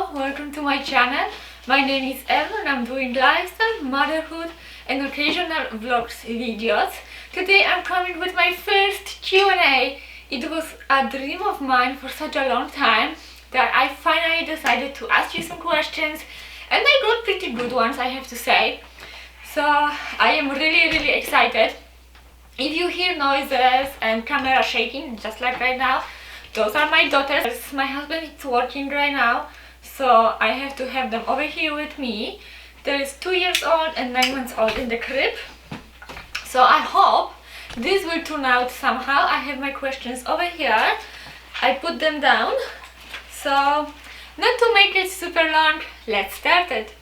Hello, welcome to my channel. My name is Ewa and I'm doing lifestyle, motherhood and occasional vlogs videos. Today I'm coming with my first Q&A. It was a dream of mine for such a long time that I finally decided to ask you some questions, and I got pretty good ones, I have to say. So I am really excited. If you hear noises and camera shaking, just like right now, those are my daughters. My husband is working right now, so I have to have them over here with me. There is 2 years old and 9 months old in the crib. So I hope this will turn out somehow. I have my questions over here. I put them down. So not to make it super long, let's start it.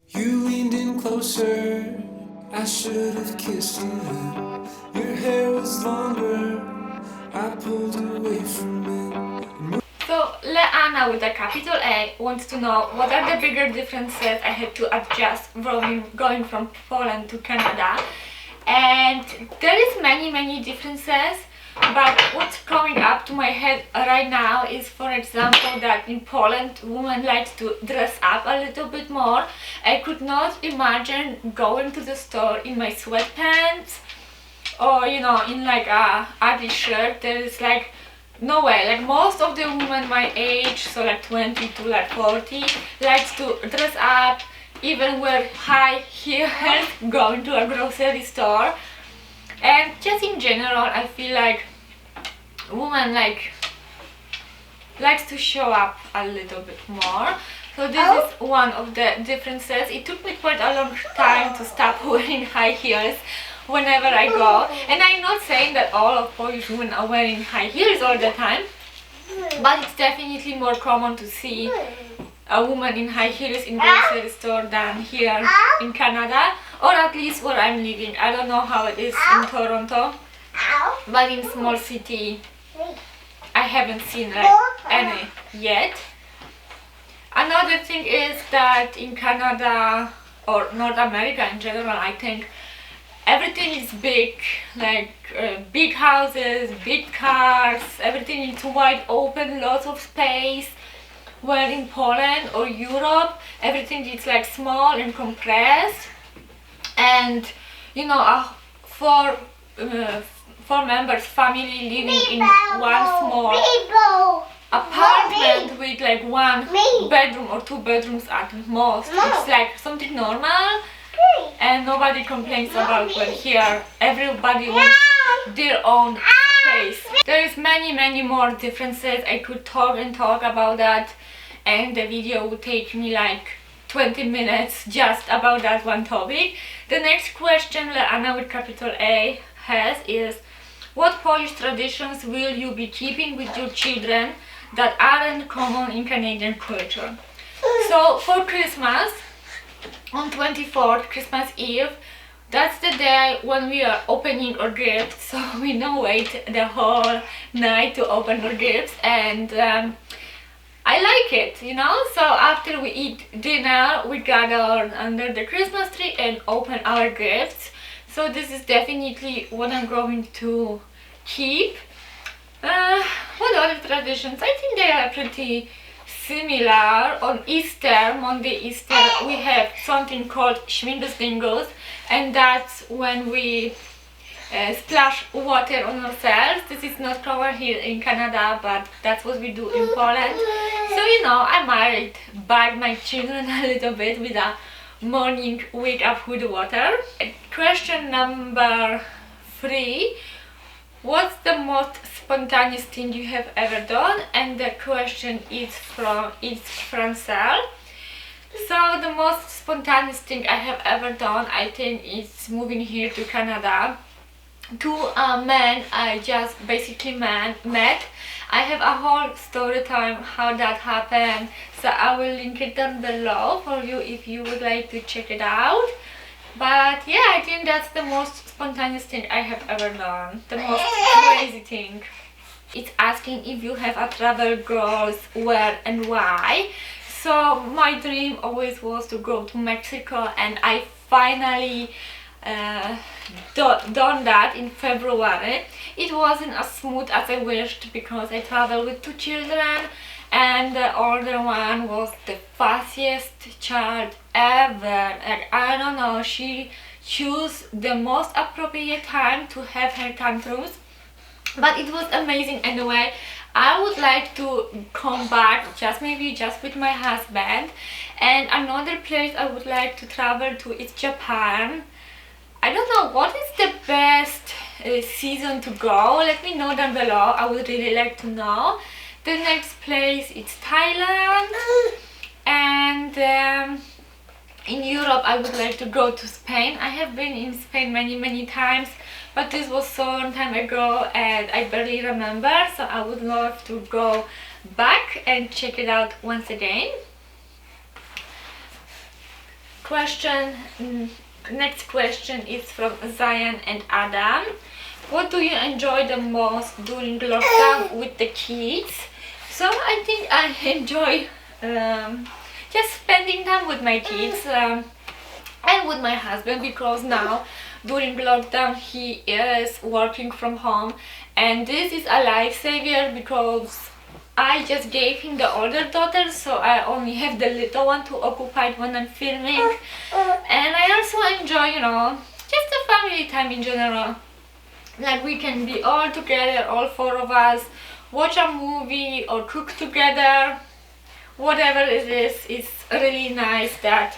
You leaned in closer, I should have kissed you. Your hair was longer, I pulled away from it. So Leanna with a capital A wants to know what are the bigger differences I had to adjust going from Poland to Canada. And there is many differences, but what's coming up to my head right now is, for example, that in Poland women like to dress up a little bit more. I could not imagine going to the store in my sweatpants or, you know, in like a ugly shirt. There is like no way. Like most of the women my age, so like 20 to like 40, likes to dress up, even wear high heels, going to a grocery store. And just in general, I feel like women likes to show up a little bit more. So this is one of the differences. It took me quite a long time to stop wearing high heels whenever I go. And I'm not saying that all of Polish women are wearing high heels all the time, but it's definitely more common to see a woman in high heels in grocery store than here in Canada, or at least where I'm living. I don't know how it is in Toronto, but in small city I haven't seen like any yet. Another thing is that in Canada or North America in general, I think everything is big, like big houses, big cars, everything is wide open, lots of space. Where in Poland or Europe, everything is like small and compressed, and you know, four members family living in one small apartment with like one bedroom or 2 bedrooms at most. It's like something normal, and nobody complains about. But here everybody wants their own space. There is many more differences. I could talk about that, and the video would take me like 20 minutes just about that one topic. The next question Leanna with capital A has is, what Polish traditions will you be keeping with your children that aren't common in Canadian culture? So for Christmas, on 24th, Christmas Eve, that's the day when we are opening our gifts, so we don't wait the whole night to open our gifts. And I like it, you know. So after we eat dinner, we gather under the Christmas tree and open our gifts. So this is definitely what I'm going to keep. What other traditions? I think they are pretty similar. On Easter, Monday Easter, we have something called Śmigusdingus, and that's when we splash water on ourselves. This is not common here in Canada, but that's what we do in Poland. So, you know, I might bug my children a little bit with a morning wake up with water. Question number 3. What's the most spontaneous thing you have ever done? And the question is from Francel. So the most spontaneous thing I have ever done, I think, is moving here to Canada. Two men I just basically met. I have a whole story time how that happened, so I will link it down below for you if you would like to check it out. But yeah, I think that's the most spontaneous thing I have ever done, the most crazy thing. It's asking if you have a travel goals, where and why. So my dream always was to go to Mexico, and I finally done that in February. It wasn't as smooth as I wished because I traveled with 2 children and the older one was the fastest child ever. Like, I don't know, she chose the most appropriate time to have her tantrums, but it was amazing anyway. I would like to come back, maybe just with my husband. And another place I would like to travel to is Japan. I don't know what is the best season to go. Let me know down below. I would really like to know. The next place is Thailand, and in Europe I would like to go to Spain. I have been in Spain many times, but this was so long time ago and I barely remember, so I would love to go back and check it out once again. Next question is from Zion and Adam. What do you enjoy the most during lockdown with the kids? So I think I enjoy just spending time with my kids and with my husband, because now during lockdown he is working from home, and this is a lifesaver because I just gave him the older daughter, so I only have the little one to occupy when I'm filming. And I also enjoy, you know, just the family time in general. Like, we can be all together, all four of us, watch a movie or cook together. Whatever it is, it's really nice that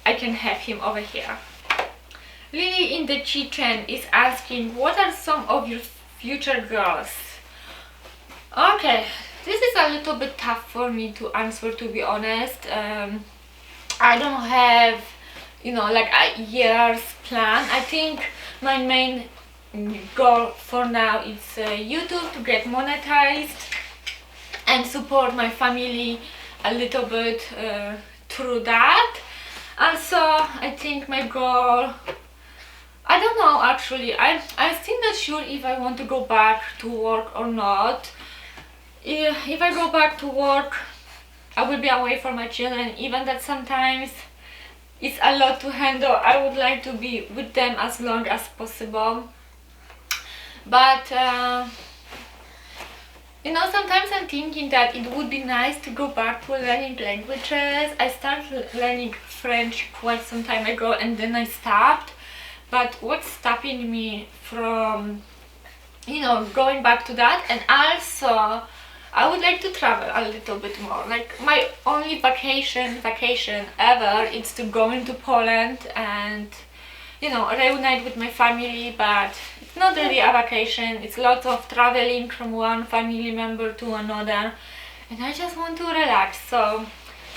I can have him over here. Lily in the kitchen is asking, what are some of your future goals? Okay, this is a little bit tough for me to answer, to be honest. I don't have, you know, like a year's plan. I think my main goal for now is YouTube, to get monetized and support my family a little bit through that. Also, I think my goal, I don't know actually, I'm still not sure if I want to go back to work or not. If I go back to work, I will be away from my children, even that sometimes it's a lot to handle. I would like to be with them as long as possible. But you know, sometimes I'm thinking that it would be nice to go back to learning languages. I started learning French quite some time ago and then I stopped. But what's stopping me from, you know, going back to that? And also, I would like to travel a little bit more. Like, my only vacation ever is to go into Poland and, you know, reunite with my family, but it's not really a vacation. It's lots of traveling from one family member to another, and I just want to relax. So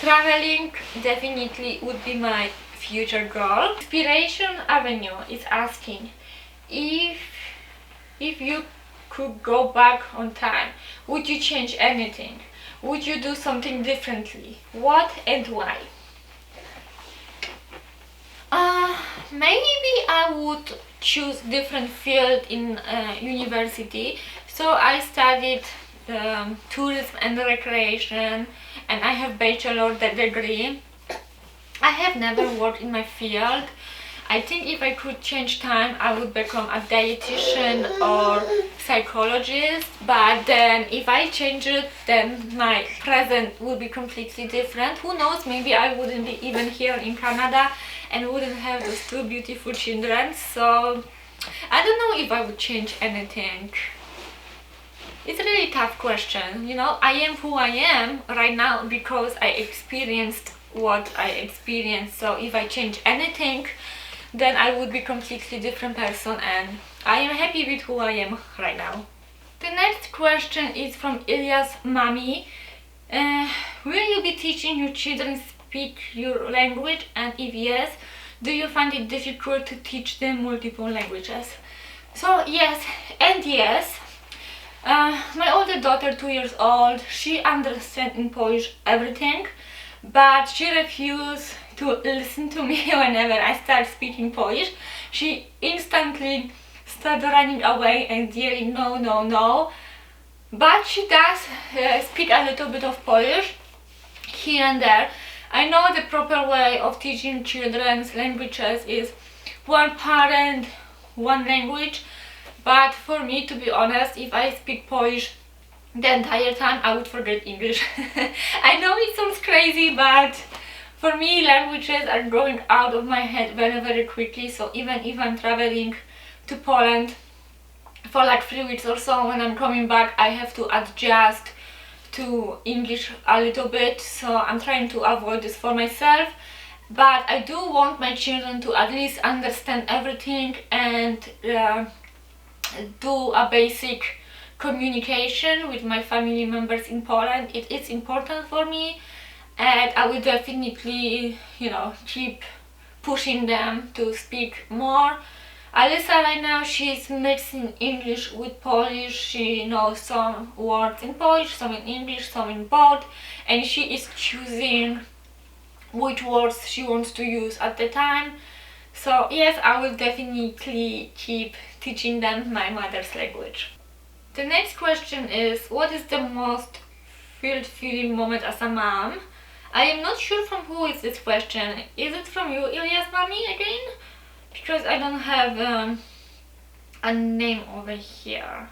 traveling definitely would be my future goal. Inspiration Avenue is asking, if you could go back on time, would you change anything? Would you do something differently? What and why? Maybe I would choose different field in university. So I studied tourism and recreation, and I have bachelor degree. I have never worked in my field. I think if I could change time, I would become a dietitian or psychologist, but then if I change it, then my present would be completely different. Who knows, maybe I wouldn't be even here in Canada and wouldn't have those two beautiful children. So I don't know if I would change anything. It's a really tough question, you know. I am who I am right now because I experienced what I experienced. So if I change anything, then I would be completely different person, and I am happy with who I am right now. The next question is from Ilya's mommy. Will you be teaching your children speak your language, and if yes, do you find it difficult to teach them multiple languages? So yes and yes. My older daughter, 2 years old, she understands in Polish everything, but she refused to listen to me whenever I start speaking Polish. She instantly started running away and yelling no, no, no. But she does speak a little bit of Polish here and there. I know the proper way of teaching children's languages is one parent, one language. But for me, to be honest, if I speak Polish the entire time I would forget English. I know it sounds crazy, but for me languages are going out of my head very, very quickly. So even if I'm traveling to Poland for like 3 weeks or so, when I'm coming back I have to adjust to English a little bit. So I'm trying to avoid this for myself, but I do want my children to at least understand everything and do a basic communication with my family members in Poland. It is important for me, and I will definitely, keep pushing them to speak more. Alyssa right now, she's mixing English with Polish. She knows some words in Polish, some in English, some in both, and she is choosing which words she wants to use at the time. So yes, I will definitely keep teaching them my mother's language. The next question is, what is the most fulfilling moment as a mom? I am not sure from who is this question. Is it from you, Ilya's mommy, again? Because I don't have a name over here.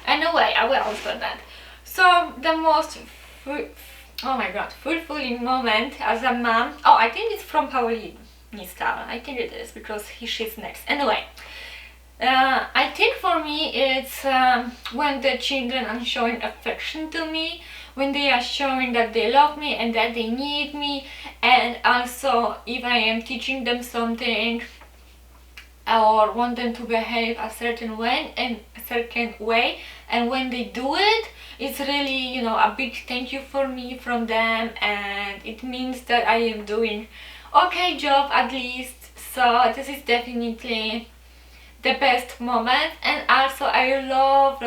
Anyway, I will answer that. So the most fulfilling moment as a mom. Oh, I think it's from Pauline Nistal. I think it is because she's next. Anyway, I think for me it's when the children are showing affection to me, when they are showing that they love me and that they need me, and also if I am teaching them something or want them to behave a certain way, and when they do it, it's really, a big thank you from them, and it means that I am doing okay job at least. So this is definitely the best moment. And also I love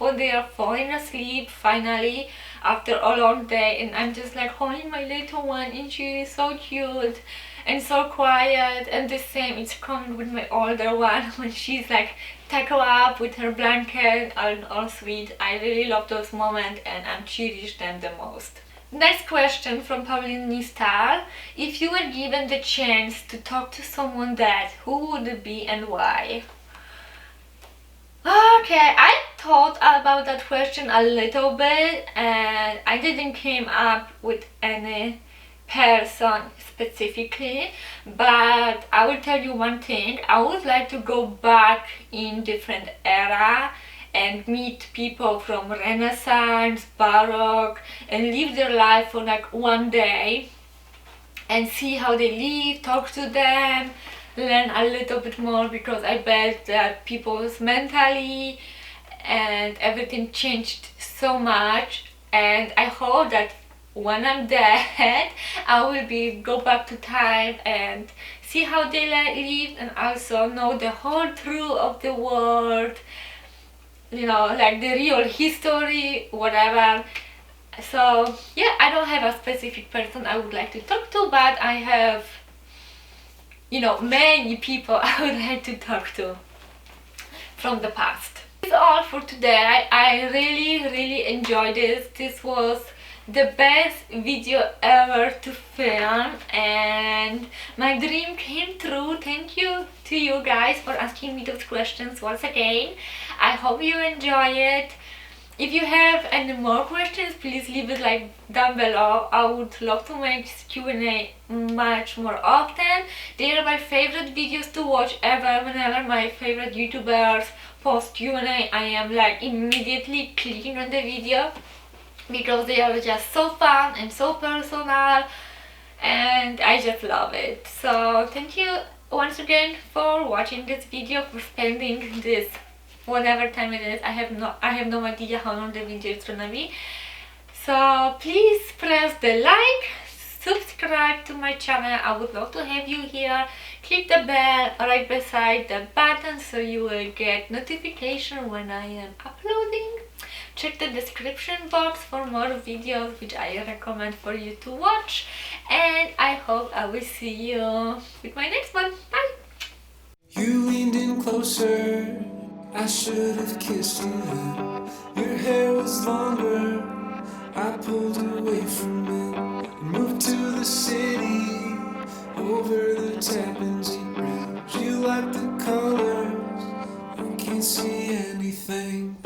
when they are falling asleep finally after a long day, and I'm just like holding my little one, and she is so cute and so quiet. And the same it's coming with my older one when she's like tucked up with her blanket and all sweet. I really love those moments and I cherish them the most. Next question from Pauline Nistal. If you were given the chance to talk to someone dead, who would it be and why? Okay, I thought about that question a little bit and I didn't came up with any person specifically, but I will tell you one thing. I would like to go back in different era and meet people from Renaissance, Baroque, and live their life for like one day and see how they live, talk to them, learn a little bit more, because I bet that people's mentally and everything changed so much. And I hope that when I'm dead I will go back to time and see how they lived, and also know the whole truth of the world, like the real history, whatever. So yeah, I don't have a specific person I would like to talk to, but I have many people I would like to talk to from the past. That's all for today. I really enjoyed this. This was the best video ever to film and my dream came true. Thank you to you guys for asking me those questions once again. I hope you enjoy it. If you have any more questions, please leave it like down below. I would love to make this Q&A much more often. They are my favorite videos to watch ever. Whenever my favorite YouTubers post Q&A, I am like immediately clicking on the video because they are just so fun and so personal and I just love it. So thank you once again for watching this video, for spending this whatever time it is. I have no idea how long the video is gonna be. So please press the like, subscribe to my channel. I would love to have you here. Click the bell right beside the button so you will get notification when I am uploading. Check the description box for more videos which I recommend for you to watch, and I hope I will see you with my next one. Bye! You leaned in closer, I should have kissed you. Your hair was longer, I pulled away from it. Moved to the city.